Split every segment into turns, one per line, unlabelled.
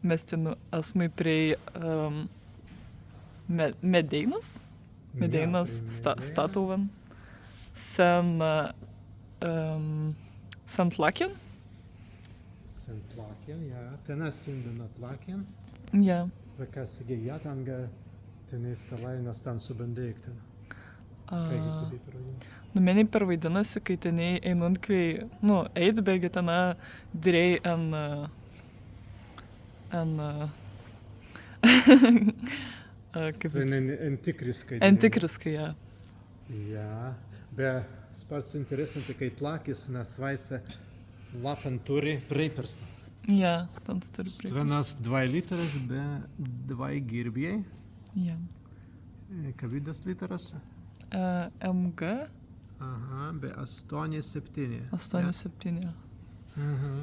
Mestinu asmui prej Medeinas. Medeinas statuvan. Sen Santlaken.
Santlaken, ja. Tenas Sindinatlaken.
Ja.
Vaikas įgėja ten, tenais talainas ten subandėktin. Kaigi čia taip yra?
Nu, meni pervaidinasi, kai teniai einant, kai, eit bėgi tena direi kaip...
Antikriskai.
Antikriskai, ja.
Ja, be sparts interesanti, kai tlakis nesvaise lapan turi preiperstą.
Ja, ten turi preiperstą.
Stvenas 2 literas be 2 girbėjai.
Ja.
Kavidas literas?
MG.
Aha, be 8,7.
8,7. Ja.
Aha.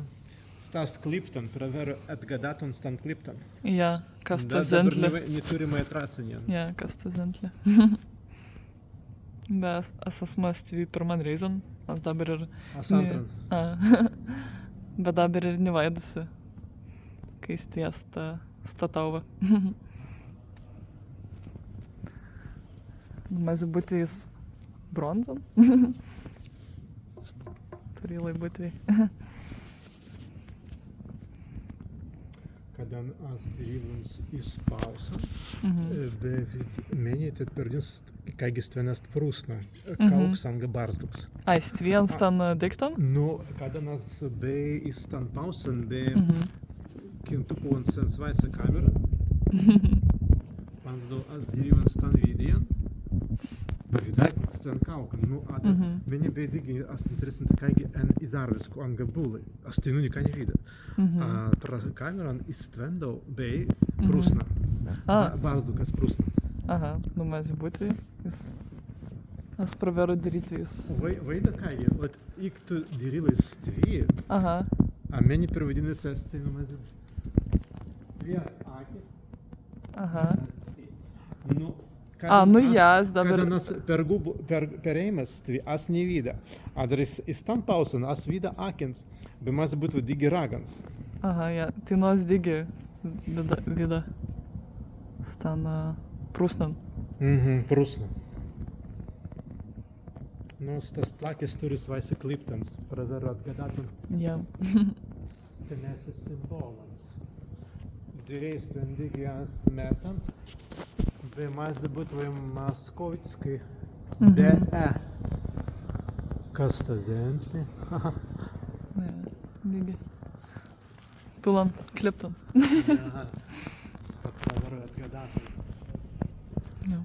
Stas Klipton, praveru atgadaton stan Klipton.
Ja, kas ta zentlė.
Dabar neturime atrasinien.
Ja, kas ta zentlė. Be asas mąstyvi pirman reizan, as dabar ir...
As antran.
Bet dabar ir nevaidusi, kai stviesta statauva. Mes būtvės bronzan. Turėlai būtvė.
Kada as dyrivans įspausa, be menėtit per jūs, kaigi stvenas prūsna, kauks anga barzduks.
Ai, stvien stan diktan?
Nu, kada nas be įstan pausan, be kintupu ant sensvaisa kamera, pansdau as dyrivans stan vidijan, Vidai, stan kaukan, meni bedigi as interesanti, kaigi en izarvisku anga bulai, as tai nika ne vida. Pra kameran įstvendau bei prūsna, barzdukas prūsna.
Aha, mes būtvė, as praveru darytvės.
Vaida kaigi, ik tu dirivai stvi,
Aha.
a meni pervadinasi as tai mes dvie akis.
Aha.
Kada
dabar...
Kada nas pereimas, as ne vida. A dar įstam pausan, as vida akins, be mas būtų digi ragans.
Aha, ja, tai nos digi vida. Stan prūsnan.
Prūsna. Nos tas tlakis turi svaisi kliptans, praveru atgadatum.
Ja.
Stenesi simbolans. Dėreis ten digi as metam. Be mas būtų Maskovickai. De Kas ta zentlė?
Ja, digi. Tulan, kliptan.
Aha. Praveru atgadatum.
Ja.